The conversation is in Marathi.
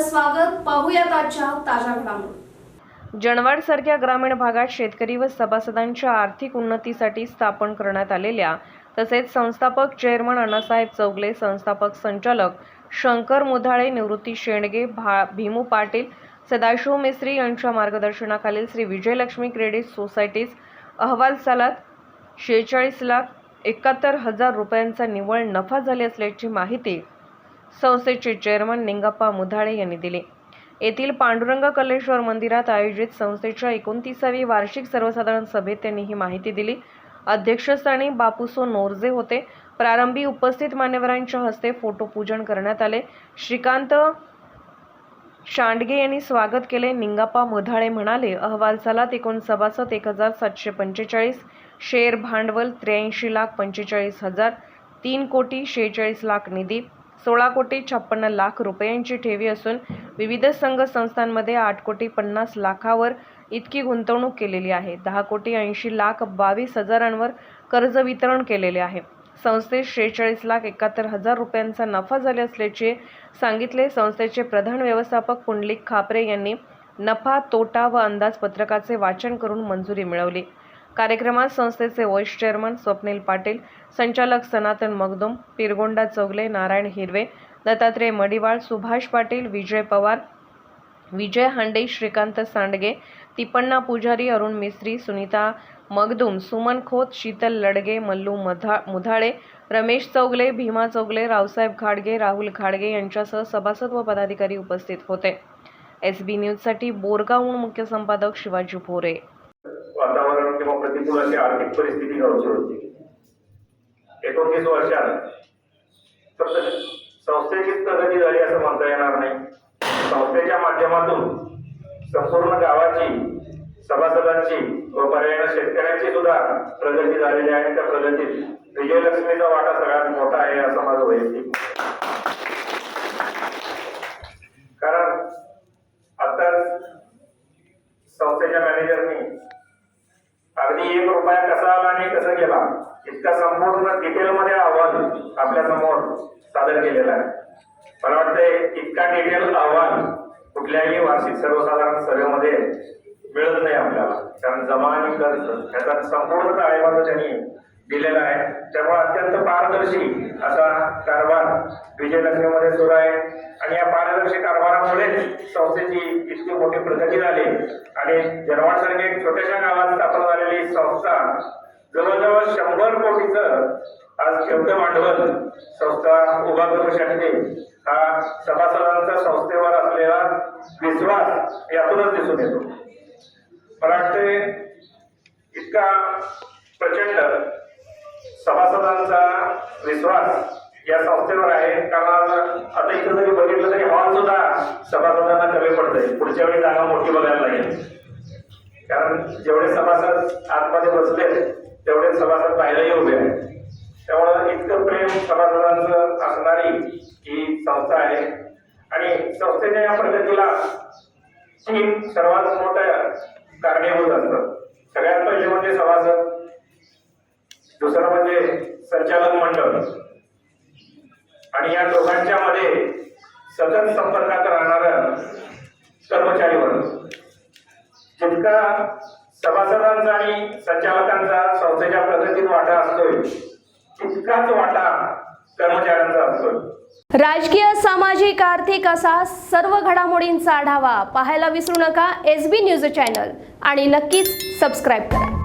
स्वागत. पाहूयात आजच्या ताज्या घडामोडी. जनवाडसारख्या ग्रामीण भागात शेतकरी व सभासदांच्या आर्थिक उन्नतीसाठी स्थापन करण्यात आलेल्या तसेच संस्थापक चेअरमन अण्णासाहेब चौगले, संस्थापक संचालक शंकर मुधाळे, निवृत्ती शेंडगे, भीमू पाटील, सदाशिव मिस्त्री यांच्या मार्गदर्शनाखाली श्री विजयलक्ष्मी क्रेडिट सोसायटीज अहवाल सालात 46,71,000 रुपयांचा निव्वळ नफा झाले असल्याची माहिती संस्थेचे चेअरमन निंगाप्पा मुधाळे यांनी दिली. येथील पांडुरंग कल्लेश्वर मंदिरात आयोजित संस्थेच्या 29वी वार्षिक सर्वसाधारण सभेत त्यांनी ही माहिती दिली. अध्यक्षस्थानी बापूसो नोरजे होते. प्रारंभी उपस्थित मान्यवरांच्या हस्ते फोटोपूजन करण्यात आले. श्रीकांत शांडगे यांनी स्वागत केले. निंगाप्पा मुधाळे म्हणाले, अहवाल सालात एकूण सभासद 1,745, शेअर भांडवल 83,45,000, 3,46,00,000 निधी, 16,56,00,000 रुपयांची ठेवी असून विविध संघ संस्थांमध्ये 8,50,00,000वर इतकी गुंतवणूक केलेली आहे. 10,80,22,000वर कर्ज वितरण केलेले आहे. संस्थेत 46,71,000 रुपयांचा नफा झाले असल्याचे सांगितले. संस्थेचे प्रधान व्यवस्थापक पुंडलिक खापरे यांनी नफा, तोटा व अंदाजपत्रकाचे वाचन करून मंजुरी मिळवली. कार्यक्रमात संस्थेचे व्हाईस चेअरमन स्वप्नील पाटील, संचालक सनातन मगदुम, पिरगोंडा चौगले, नारायण हिरवे, दत्तात्रय मडिवाळ, सुभाष पाटील, विजय पवार, विजय हांडे, श्रीकांत सांडगे, तिपण्णा पुजारी, अरुण मिस्त्री, सुनीता मगदुम, सुमन खोत, शीतल लडगे, मल्लू मुधाळे, रमेश चौगले, भीमा चौगले, रावसाहेब घाडगे, राहुल घाडगे यांच्यासह सभासद व पदाधिकारी उपस्थित होते. SB न्यूजसाठी बोरगावहून मुख्य संपादक शिवाजी भोरे. वातावरण किंवा प्रतिकूल अशी आर्थिक परिस्थिती गावची होती. 29 वर्षात फक्त संस्थेचीच प्रगती झाली असं म्हणता येणार नाही. संस्थेच्या माध्यमातून संपूर्ण गावाची, सभासदांची व पर्यायाने शेतकऱ्यांची सुद्धा प्रगती झालेली आहे. त्या प्रगतीत विजयलक्ष्मीचा वाटा सगळ्यात मोठा आहे असं माझं वैयक्तिक. कारण आता संस्थेच्या मॅनेजरनी अगदी 1 रुपया कसा आला आणि कसा गेला इतका संपूर्ण डिटेलमध्ये अहवाल आपल्या समोर सादर केलेला आहे. मला वाटतं इतका डिटेल अहवाल कुठल्याही वार्षिक सर्वसाधारण सभेमध्ये मिळत नाही आपल्याला. कारण जमा आणि खर्च याचा संपूर्ण ताळेबंद त्यांनी दिलेला आहे. त्यामुळे अत्यंत पारदर्शी असा कारभार विजयलक्ष्मीमध्ये सुरू आहे आणि या पारदर्शी कारभारामुळे संस्थेची इतकी मोठी प्रगती झाली आणि जनवाडसारख्या एक छोट्याशा गावात स्थापन झालेली संस्था जवळजवळ 100 कोटीचं आज खेळतं भांडवल संस्था उभा करू शकते. हा सभासदांचा संस्थेवर असलेला विश्वास यातूनच दिसून येतो. मला वाटते इतका प्रचंड सभासदांचा विश्वास या संस्थेवर आहे. कारण आता इथं जरी बघितलं तरी हॉल सुद्धा सभासदांना कमी पडतंय. पुढच्या वेळी जागा मोठी बघायला लागेल. कारण जेवढे सभासद आतमध्ये बसले तेवढे सभासद बाहेरही उभे आहेत. त्यामुळं इतकं प्रेम सभासदांचं असणारी ही संस्था आहे आणि संस्थेच्या या प्रगतीला 3 सर्वात मोठं कारणीभूत असतं. सगळ्यात पहिले म्हणजे सभासद, दुसरं म्हणजे संचालक मंडळ आणि या दोघांच्या मध्ये सतत संपर्कात राहणारं कर्मचारी वर्ग. जितका सभासदांचा आणि संचालकांचा संस्थेच्या प्रगतीत वाटा असतोय तितकाच वाटा कर्मचाऱ्यांचा असतोय. राजकीय, सामाजिक, आर्थिक असा सर्व घडामोडींचा आढावा पाहायला विसरू नका SB न्यूज चॅनल आणि नक्कीच सबस्क्राईब करा.